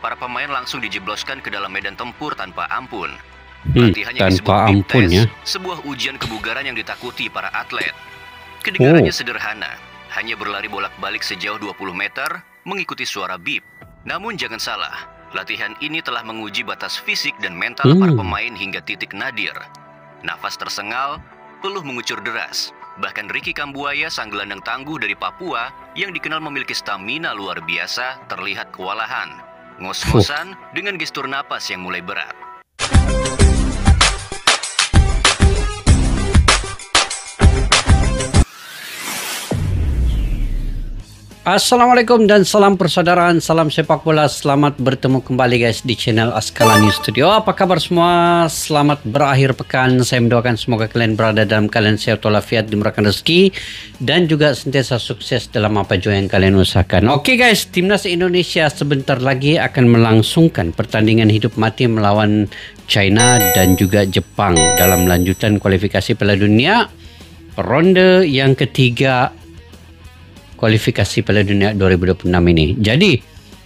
para pemain langsung dijebloskan ke dalam medan tempur tanpa ampun. Latihan yang disebut big test, sebuah ujian kebugaran yang ditakuti para atlet. Kedengarannya sederhana, hanya berlari bolak-balik sejauh 20 meter, mengikuti suara bip. Namun jangan salah, latihan ini telah menguji batas fisik dan mental para pemain hingga titik nadir. Nafas tersengal, peluh mengucur deras. Bahkan Ricky Kambuaya, sang gelandang tangguh dari Papua, yang dikenal memiliki stamina luar biasa, terlihat kewalahan. Ngos-ngosan dengan gestur napas yang mulai berat. Assalamualaikum dan salam persaudaraan, salam sepak bola. Selamat bertemu kembali guys di channel Askala News Studio. Apa kabar semua? Selamat berakhir pekan. Saya mendoakan semoga kalian berada dalam keadaan sehat walafiat, dimurahkan rezeki, dan juga sentiasa sukses dalam apa jua yang kalian usahakan. Oke guys, timnas Indonesia sebentar lagi akan melangsungkan pertandingan hidup mati melawan China dan juga Jepang dalam lanjutan kualifikasi Piala Dunia ronde yang ketiga kualifikasi Piala Dunia 2026 ini. Jadi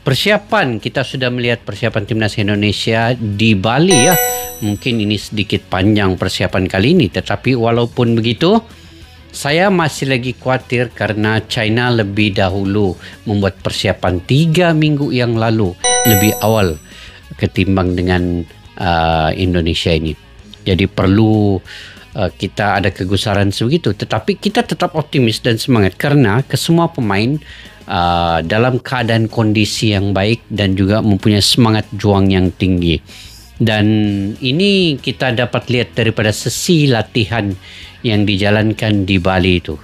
persiapan, kita sudah melihat persiapan timnas Indonesia di Bali ya. Mungkin ini sedikit panjang persiapan kali ini, tetapi walaupun begitu saya masih lagi khawatir karena China lebih dahulu membuat persiapan 3 minggu yang lalu, lebih awal ketimbang dengan Indonesia ini. Jadi perlu kita ada kegusaran sebegitu, tetapi kita tetap optimis dan semangat karena kesemua pemain dalam keadaan kondisi yang baik dan juga mempunyai semangat juang yang tinggi. Dan ini kita dapat lihat daripada sesi latihan yang dijalankan di Bali itu.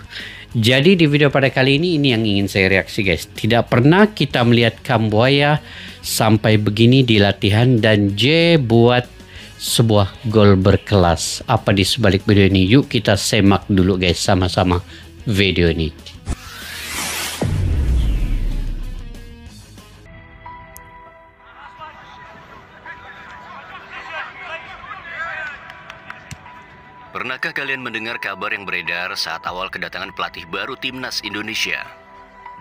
Jadi di video pada kali ini yang ingin saya reaksi guys. Tidak pernah kita melihat Kambuaya sampai begini di latihan dan J buat sebuah gol berkelas. Apa di sebalik video ini? Yuk kita semak dulu guys sama-sama video ini. Pernahkah kalian mendengar kabar yang beredar saat awal kedatangan pelatih baru timnas Indonesia?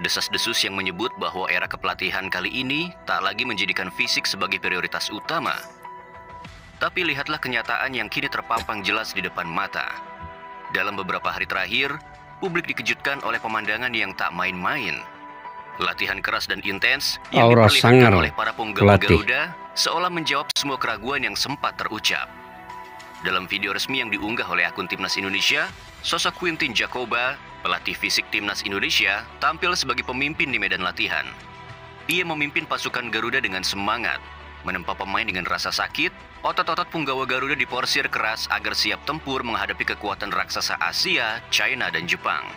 Desas-desus yang menyebut bahwa era kepelatihan kali ini tak lagi menjadikan fisik sebagai prioritas utama. Tapi lihatlah kenyataan yang kini terpampang jelas di depan mata. Dalam beberapa hari terakhir, publik dikejutkan oleh pemandangan yang tak main-main. Latihan keras dan intens yang diperlihatkan oleh para punggawa Garuda seolah menjawab semua keraguan yang sempat terucap. Dalam video resmi yang diunggah oleh akun Timnas Indonesia, sosok Quintin Jacoba, pelatih fisik Timnas Indonesia, tampil sebagai pemimpin di medan latihan. Ia memimpin pasukan Garuda dengan semangat, menempa pemain dengan rasa sakit. Otot-otot punggawa Garuda diporsir keras agar siap tempur menghadapi kekuatan raksasa Asia, China, dan Jepang.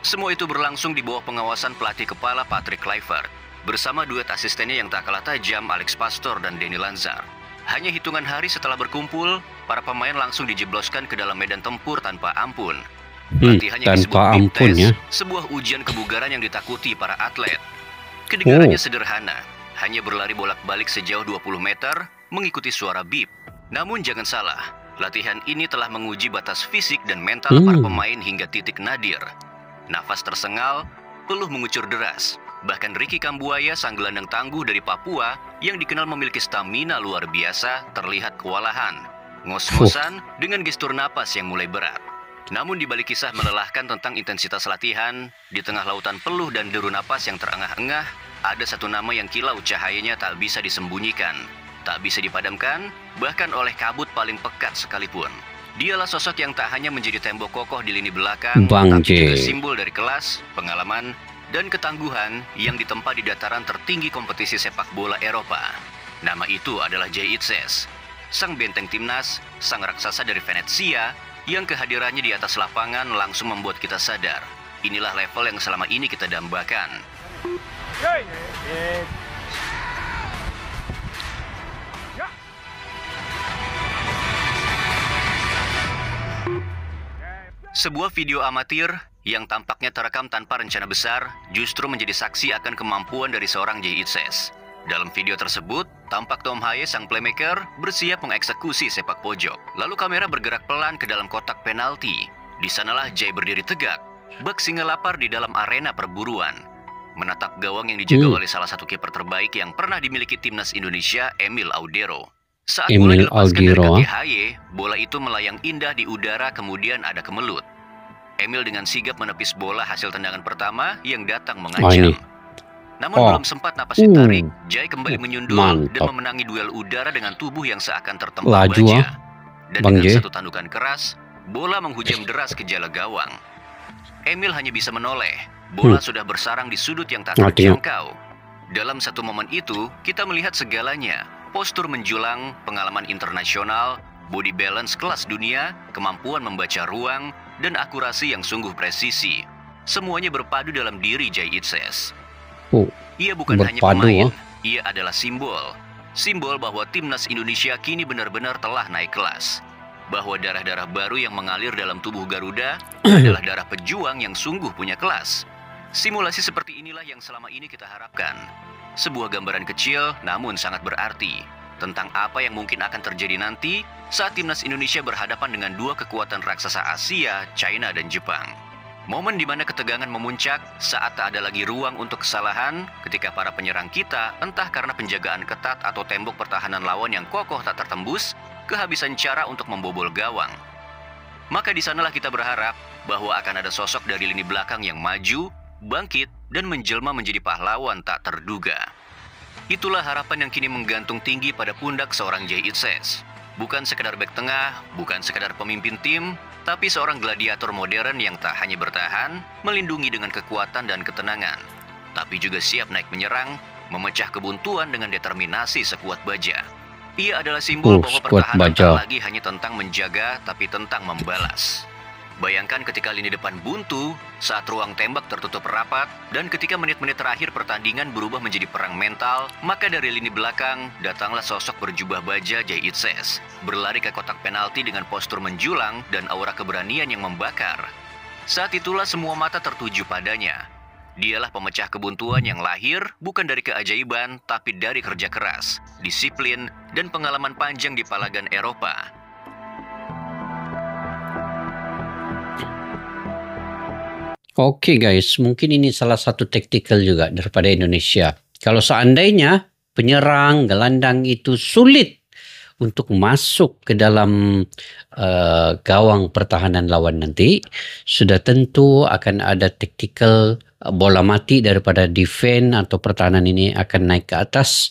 Semua itu berlangsung di bawah pengawasan pelatih kepala Patrick Kluivert, bersama duet asistennya yang tak kalah tajam Alex Pastor dan Denny Lanzar. Hanya hitungan hari setelah berkumpul, para pemain langsung dijebloskan ke dalam medan tempur tanpa ampun. Latihan yang disebut big test, sebuah ujian kebugaran yang ditakuti para atlet. Kedengarannya sederhana, hanya berlari bolak-balik sejauh 20 meter, mengikuti suara bip. Namun jangan salah, latihan ini telah menguji batas fisik dan mental para pemain hingga titik nadir. Nafas tersengal, peluh mengucur deras. Bahkan Ricky Kambuaya, sang gelandang tangguh dari Papua, yang dikenal memiliki stamina luar biasa, terlihat kewalahan. Ngos-ngosan dengan gestur napas yang mulai berat. Namun di balik kisah melelahkan tentang intensitas latihan, di tengah lautan peluh dan deru napas yang terengah-engah, ada satu nama yang kilau cahayanya tak bisa disembunyikan, tak bisa dipadamkan, bahkan oleh kabut paling pekat sekalipun. Dialah sosok yang tak hanya menjadi tembok kokoh di lini belakang, tapi juga simbol dari kelas, pengalaman, dan ketangguhan yang ditempa di dataran tertinggi kompetisi sepak bola Eropa. Nama itu adalah Jay Itzes, sang benteng timnas, sang raksasa dari Venezia, yang kehadirannya di atas lapangan langsung membuat kita sadar. Inilah level yang selama ini kita dambakan. Sebuah video amatir yang tampaknya terekam tanpa rencana besar justru menjadi saksi akan kemampuan dari seorang Jay Itzes. Dalam video tersebut, tampak Tom Haye, sang playmaker, bersiap mengeksekusi sepak pojok. Lalu kamera bergerak pelan ke dalam kotak penalti. Di sanalah Jay berdiri tegak, bak singa lapar di dalam arena perburuan. menatap gawang yang dijaga Hmm. oleh salah satu kiper terbaik yang pernah dimiliki timnas Indonesia, Emil Audero. Saat bola Emil dilepaskan dari Audero, kaki ah. Haye, bola itu melayang indah di udara kemudian ada kemelut. Emil dengan sigap menepis bola hasil tendangan pertama yang datang Oh, mengancam. ini. Namun Oh. belum sempat napas ditarik, Jai kembali Oh, menyundul dan mantap. memenangi duel udara dengan tubuh yang seakan tertempa Laju, baja. ah. Dan Bang dengan J. satu tandukan keras, bola menghujam deras ke jala gawang. Emil hanya bisa menoleh. Bola sudah bersarang di sudut yang tak Oh, tengok. terjangkau. Dalam satu momen itu, kita melihat segalanya. Postur menjulang, pengalaman internasional, body balance kelas dunia, kemampuan membaca ruang, dan akurasi yang sungguh presisi. Semuanya berpadu dalam diri Jai Itzes. Oh, Ia bukan hanya berpadu, pemain, ah. ia adalah simbol. Simbol bahwa timnas Indonesia kini benar-benar telah naik kelas. Bahwa darah-darah baru yang mengalir dalam tubuh Garuda adalah darah pejuang yang sungguh punya kelas. Simulasi seperti inilah yang selama ini kita harapkan. Sebuah gambaran kecil namun sangat berarti tentang apa yang mungkin akan terjadi nanti saat timnas Indonesia berhadapan dengan dua kekuatan raksasa Asia, China dan Jepang. Momen di mana ketegangan memuncak saat tak ada lagi ruang untuk kesalahan ketika para penyerang kita, entah karena penjagaan ketat atau tembok pertahanan lawan yang kokoh tak tertembus, kehabisan cara untuk membobol gawang. Maka di sanalah kita berharap bahwa akan ada sosok dari lini belakang yang maju, bangkit, dan menjelma menjadi pahlawan tak terduga. Itulah harapan yang kini menggantung tinggi pada pundak seorang Jai Itzes. Bukan sekedar bek tengah, bukan sekedar pemimpin tim, tapi seorang gladiator modern yang tak hanya bertahan, melindungi dengan kekuatan dan ketenangan, tapi juga siap naik menyerang, memecah kebuntuan dengan determinasi sekuat baja. Ia adalah simbol bahwa sekuat pertahanan baja. tak lagi hanya tentang menjaga, tapi tentang membalas. Bayangkan ketika lini depan buntu, saat ruang tembak tertutup rapat, dan ketika menit-menit terakhir pertandingan berubah menjadi perang mental, maka dari lini belakang datanglah sosok berjubah baja Jai Itzes, berlari ke kotak penalti dengan postur menjulang dan aura keberanian yang membakar. Saat itulah semua mata tertuju padanya. Dialah pemecah kebuntuan yang lahir bukan dari keajaiban, tapi dari kerja keras, disiplin, dan pengalaman panjang di palagan Eropa. Oke guys, mungkin ini salah satu taktikal juga daripada Indonesia. Kalau seandainya penyerang gelandang itu sulit untuk masuk ke dalam gawang pertahanan lawan nanti, sudah tentu akan ada taktikal bola mati daripada defense atau pertahanan ini akan naik ke atas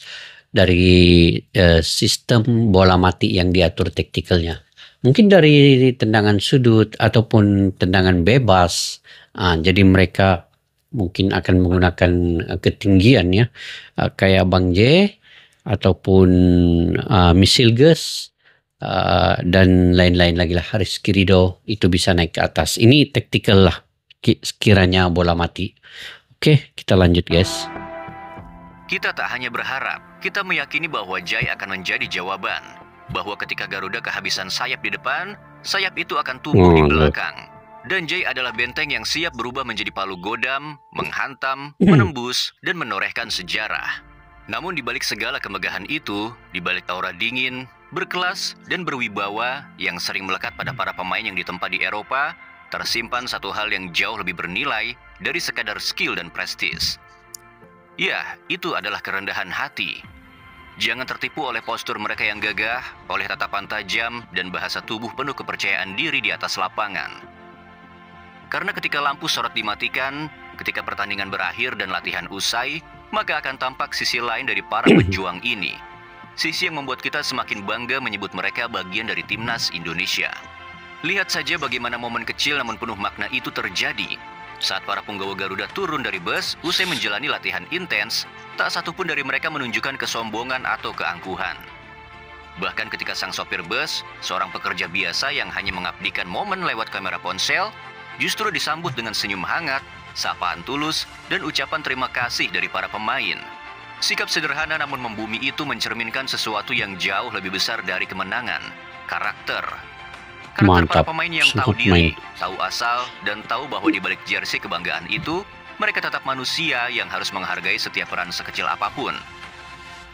dari sistem bola mati yang diatur taktikalnya. Mungkin dari tendangan sudut ataupun tendangan bebas. Jadi mereka mungkin akan menggunakan ketinggian ya, kayak Bang J ataupun Misilges dan lain-lain lagi lah, Rizky Ridho itu bisa naik ke atas. Ini taktikal lah sekiranya bola mati. Oke, kita lanjut guys. Kita tak hanya berharap, kita meyakini bahwa Jai akan menjadi jawaban. Bahwa ketika Garuda kehabisan sayap di depan, sayap itu akan tumbuh di belakang. Dan Jai adalah benteng yang siap berubah menjadi palu godam, menghantam, menembus, dan menorehkan sejarah. Namun di balik segala kemegahan itu, di balik aura dingin, berkelas, dan berwibawa yang sering melekat pada para pemain yang ditempa di Eropa, tersimpan satu hal yang jauh lebih bernilai dari sekadar skill dan prestis. Ya, itu adalah kerendahan hati. Jangan tertipu oleh postur mereka yang gagah, oleh tatapan tajam, dan bahasa tubuh penuh kepercayaan diri di atas lapangan. Karena ketika lampu sorot dimatikan, ketika pertandingan berakhir dan latihan usai, maka akan tampak sisi lain dari para pejuang ini. Sisi yang membuat kita semakin bangga menyebut mereka bagian dari timnas Indonesia. Lihat saja bagaimana momen kecil namun penuh makna itu terjadi. Saat para punggawa Garuda turun dari bus, usai menjalani latihan intens, tak satupun dari mereka menunjukkan kesombongan atau keangkuhan. Bahkan ketika sang sopir bus, seorang pekerja biasa yang hanya mengabdikan momen lewat kamera ponsel, justru disambut dengan senyum hangat, sapaan tulus, dan ucapan terima kasih dari para pemain. Sikap sederhana namun membumi itu mencerminkan sesuatu yang jauh lebih besar dari kemenangan, karakter. Karakter para pemain yang tahu diri, tahu asal, dan tahu bahwa di balik jersey kebanggaan itu, mereka tetap manusia yang harus menghargai setiap peran sekecil apapun.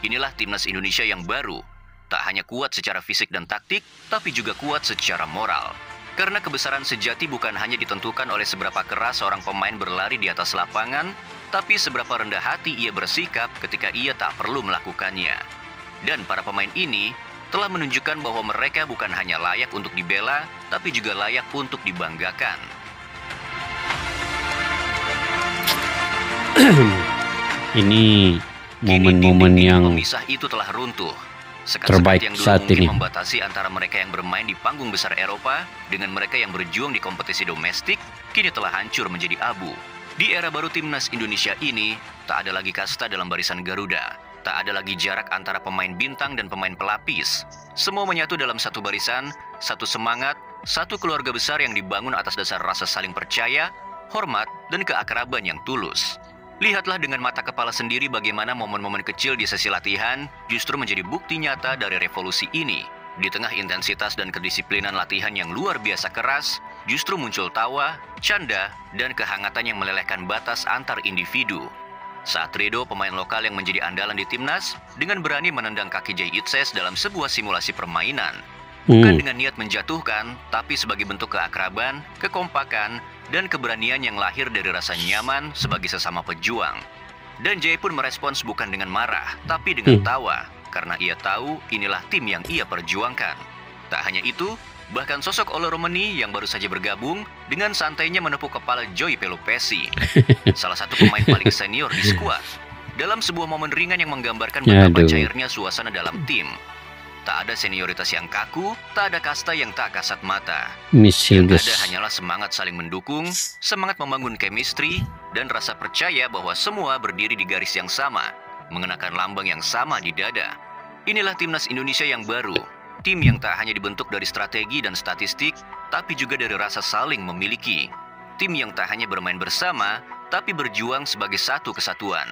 Inilah timnas Indonesia yang baru, tak hanya kuat secara fisik dan taktik, tapi juga kuat secara moral. Karena kebesaran sejati bukan hanya ditentukan oleh seberapa keras seorang pemain berlari di atas lapangan, tapi seberapa rendah hati ia bersikap ketika ia tak perlu melakukannya. Dan para pemain ini telah menunjukkan bahwa mereka bukan hanya layak untuk dibela, tapi juga layak untuk dibanggakan. Ini momen-momen yang pemisah itu telah runtuh. terbaik yang dulu saat mungkin ini. Membatasi antara mereka yang bermain di panggung besar Eropa dengan mereka yang berjuang di kompetisi domestik, kini telah hancur menjadi abu. Di era baru timnas Indonesia ini, tak ada lagi kasta dalam barisan Garuda. Tak ada lagi jarak antara pemain bintang dan pemain pelapis. Semua menyatu dalam satu barisan, satu semangat, satu keluarga besar yang dibangun atas dasar rasa saling percaya, hormat, dan keakraban yang tulus. Lihatlah dengan mata kepala sendiri bagaimana momen-momen kecil di sesi latihan justru menjadi bukti nyata dari revolusi ini. Di tengah intensitas dan kedisiplinan latihan yang luar biasa keras, justru muncul tawa, canda, dan kehangatan yang melelehkan batas antar individu. Saat Ridho, pemain lokal yang menjadi andalan di timnas, dengan berani menendang kaki Jay Itzes dalam sebuah simulasi permainan. Bukan dengan niat menjatuhkan, tapi sebagai bentuk keakraban, kekompakan, dan keberanian yang lahir dari rasa nyaman sebagai sesama pejuang. Dan Jay pun merespons bukan dengan marah, tapi dengan tawa, karena ia tahu inilah tim yang ia perjuangkan. Tak hanya itu, bahkan sosok Olo Romani yang baru saja bergabung dengan santainya menepuk kepala Joy Pelupessy, salah satu pemain paling senior di skuad, dalam sebuah momen ringan yang menggambarkan betapa cairnya suasana dalam tim. Tak ada senioritas yang kaku, tak ada kasta yang tak kasat mata. Yang ada hanyalah semangat saling mendukung, semangat membangun chemistry, dan rasa percaya bahwa semua berdiri di garis yang sama, mengenakan lambang yang sama di dada. Inilah timnas Indonesia yang baru. Tim yang tak hanya dibentuk dari strategi dan statistik, tapi juga dari rasa saling memiliki. Tim yang tak hanya bermain bersama, tapi berjuang sebagai satu kesatuan.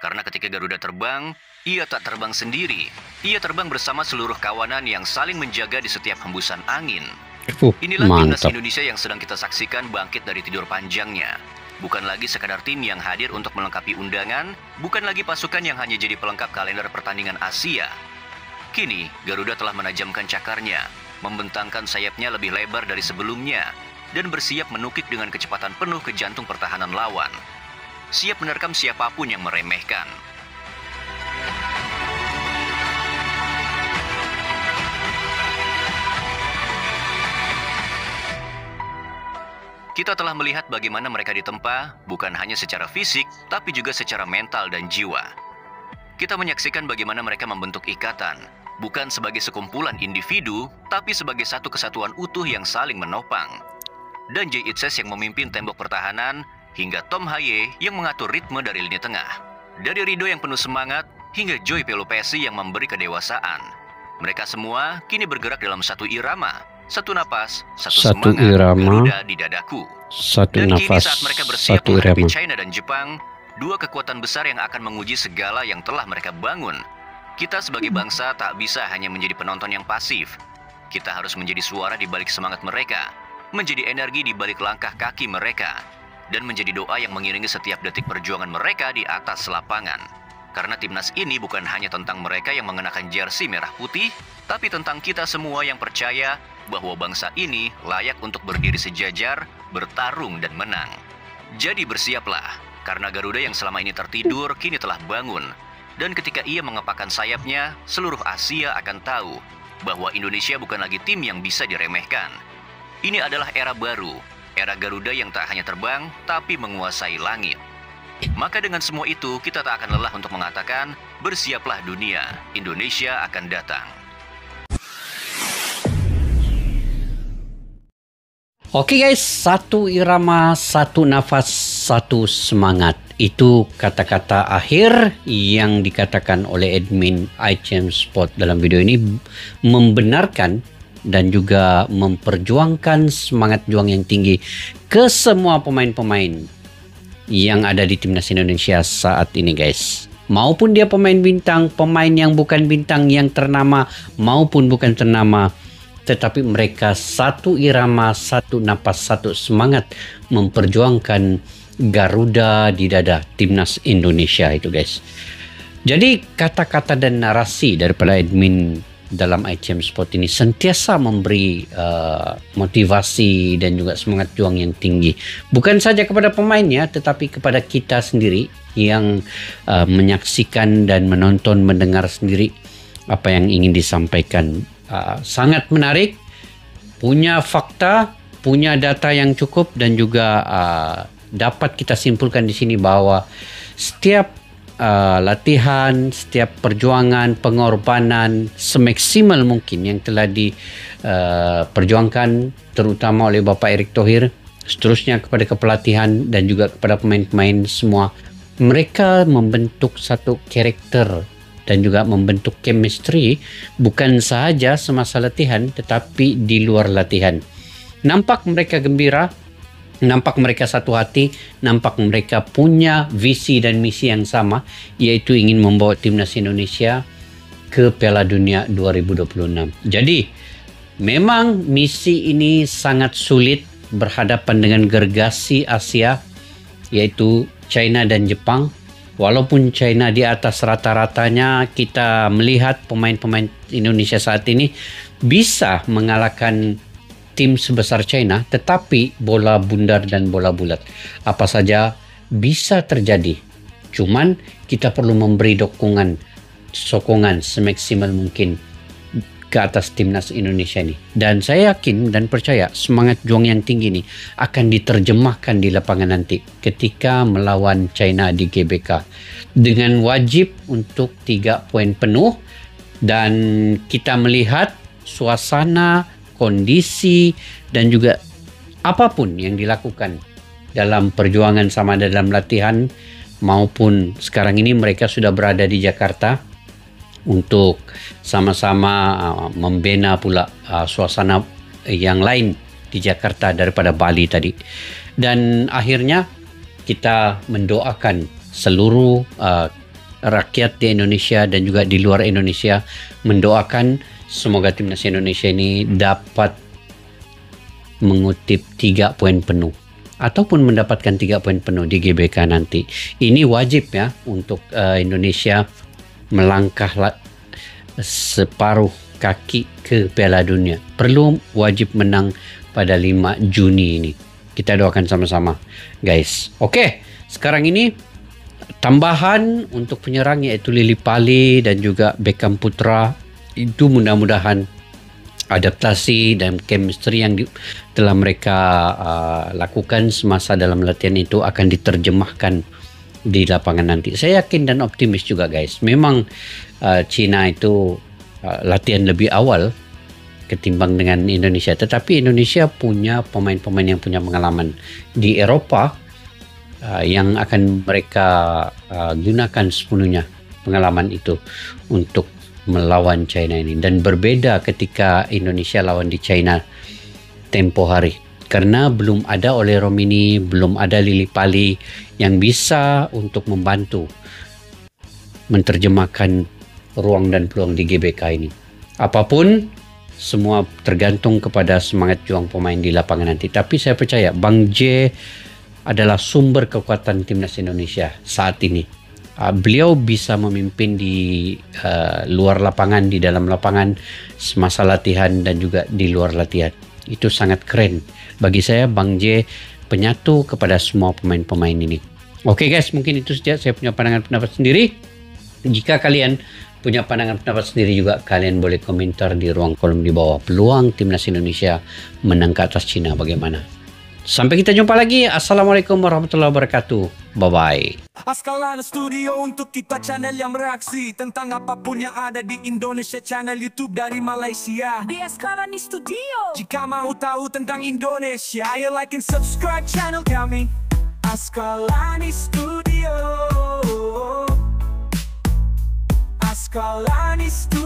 Karena ketika Garuda terbang, ia tak terbang sendiri. Ia terbang bersama seluruh kawanan yang saling menjaga di setiap hembusan angin. Inilah timnas Indonesia yang sedang kita saksikan bangkit dari tidur panjangnya. Bukan lagi sekadar tim yang hadir untuk melengkapi undangan, bukan lagi pasukan yang hanya jadi pelengkap kalender pertandingan Asia. Kini, Garuda telah menajamkan cakarnya, membentangkan sayapnya lebih lebar dari sebelumnya, dan bersiap menukik dengan kecepatan penuh ke jantung pertahanan lawan. Siap menerkam siapapun yang meremehkan. Kita telah melihat bagaimana mereka ditempa, bukan hanya secara fisik, tapi juga secara mental dan jiwa. Kita menyaksikan bagaimana mereka membentuk ikatan, bukan sebagai sekumpulan individu, tapi sebagai satu kesatuan utuh yang saling menopang. Dan Jay Itzes yang memimpin tembok pertahanan, hingga Tom Haye yang mengatur ritme dari lini tengah. Dari Ridho yang penuh semangat, hingga Joy Pelupessy yang memberi kedewasaan. Mereka semua kini bergerak dalam satu irama, satu napas, satu semangat, irama, Garuda di dadaku. Satu Dan nafas, kini saat mereka bersiap satu menghadapi irama. China dan Jepang, dua kekuatan besar yang akan menguji segala yang telah mereka bangun. Kita sebagai bangsa tak bisa hanya menjadi penonton yang pasif. Kita harus menjadi suara di balik semangat mereka, menjadi energi di balik langkah kaki mereka, dan menjadi doa yang mengiringi setiap detik perjuangan mereka di atas lapangan. Karena timnas ini bukan hanya tentang mereka yang mengenakan jersey merah putih, tapi tentang kita semua yang percaya bahwa bangsa ini layak untuk berdiri sejajar, bertarung dan menang. Jadi bersiaplah, karena Garuda yang selama ini tertidur kini telah bangun. Dan ketika ia mengepakkan sayapnya, seluruh Asia akan tahu bahwa Indonesia bukan lagi tim yang bisa diremehkan. Ini adalah era baru, era Garuda yang tak hanya terbang, tapi menguasai langit. Maka dengan semua itu, kita tak akan lelah untuk mengatakan, bersiaplah dunia, Indonesia akan datang. Oke guys, satu irama, satu nafas, satu semangat. Itu kata-kata akhir yang dikatakan oleh admin iCham Sport dalam video ini, membenarkan dan juga memperjuangkan semangat juang yang tinggi ke semua pemain-pemain yang ada di timnas Indonesia saat ini guys. Maupun dia pemain bintang, pemain yang bukan bintang, yang ternama maupun bukan ternama, tetapi mereka satu irama, satu napas, satu semangat memperjuangkan Garuda di dada timnas Indonesia itu guys. Jadi kata-kata dan narasi daripada admin dalam ICM Sport ini sentiasa memberi motivasi dan juga semangat juang yang tinggi. Bukan saja kepada pemainnya, tetapi kepada kita sendiri yang menyaksikan dan menonton, mendengar sendiri apa yang ingin disampaikan. Sangat menarik, punya fakta, punya data yang cukup, dan juga dapat kita simpulkan di sini bahwa setiap latihan, setiap perjuangan, pengorbanan semaksimal mungkin yang telah diperjuangkan terutama oleh Bapak Erick Thohir, seterusnya kepada kepelatihan dan juga kepada pemain-pemain semua, mereka membentuk satu karakter dan juga membentuk chemistry bukan sahaja semasa latihan tetapi di luar latihan. Nampak mereka gembira, nampak mereka satu hati, nampak mereka punya visi dan misi yang sama, yaitu ingin membawa timnas Indonesia ke Piala Dunia 2026. Jadi, memang misi ini sangat sulit berhadapan dengan gergasi Asia, yaitu China dan Jepang. Walaupun China di atas rata-ratanya, kita melihat pemain-pemain Indonesia saat ini bisa mengalahkan tim sebesar China, tetapi bola bundar dan bola bulat apa saja bisa terjadi. Cuman kita perlu memberi dukungan, sokongan semaksimal mungkin ke atas timnas Indonesia ini. Dan saya yakin dan percaya semangat juang yang tinggi ini akan diterjemahkan di lapangan nanti ketika melawan China di GBK dengan wajib untuk 3 poin penuh. Dan kita melihat suasana, kondisi, dan juga apapun yang dilakukan dalam perjuangan sama dalam latihan maupun sekarang ini mereka sudah berada di Jakarta untuk sama-sama membina pula suasana yang lain di Jakarta daripada Bali tadi. Dan akhirnya kita mendoakan seluruh rakyat di Indonesia dan juga di luar Indonesia, mendoakan semoga timnas Indonesia ini dapat mengutip 3 poin penuh ataupun mendapatkan 3 poin penuh di GBK nanti. Ini wajib ya untuk Indonesia melangkah separuh kaki ke Piala Dunia. Perlu wajib menang pada 5 Juni ini. Kita doakan sama-sama, guys. Oke, sekarang ini tambahan untuk penyerang yaitu Lily Pali dan juga Beckham Putra. Itu mudah-mudahan adaptasi dan chemistry yang telah mereka lakukan semasa dalam latihan itu akan diterjemahkan di lapangan nanti. Saya yakin dan optimis juga, guys. Memang China itu latihan lebih awal ketimbang dengan Indonesia, tetapi Indonesia punya pemain-pemain yang punya pengalaman di Eropa yang akan mereka gunakan sepenuhnya pengalaman itu untuk melawan China ini. Dan berbeda ketika Indonesia lawan di China tempo hari, karena belum ada Ole Romini, belum ada Lily Pali yang bisa untuk membantu menerjemahkan ruang dan peluang di GBK ini. Apapun, semua tergantung kepada semangat juang pemain di lapangan nanti. Tapi saya percaya Bang J adalah sumber kekuatan timnas Indonesia saat ini. Beliau bisa memimpin di luar lapangan, di dalam lapangan, semasa latihan dan juga di luar latihan. Itu sangat keren. Bagi saya Bang J penyatu kepada semua pemain-pemain ini. Oke guys, mungkin itu saja saya punya pandangan pendapat sendiri. Jika kalian punya pandangan pendapat sendiri juga, kalian boleh komentar di ruang kolom di bawah. Peluang timnas Indonesia menang ke atas Cina bagaimana? Sampai kita jumpa lagi. Assalamualaikum warahmatullahi wabarakatuh. Bye-bye. Askalani Studio untuk kita channel yang bereaksi tentang apapun yang ada di Indonesia, channel YouTube dari Malaysia di Askalani Studio. Jika mau tahu tentang Indonesia, ayo like and subscribe channel kami Askalani Studio. Askalani Studio.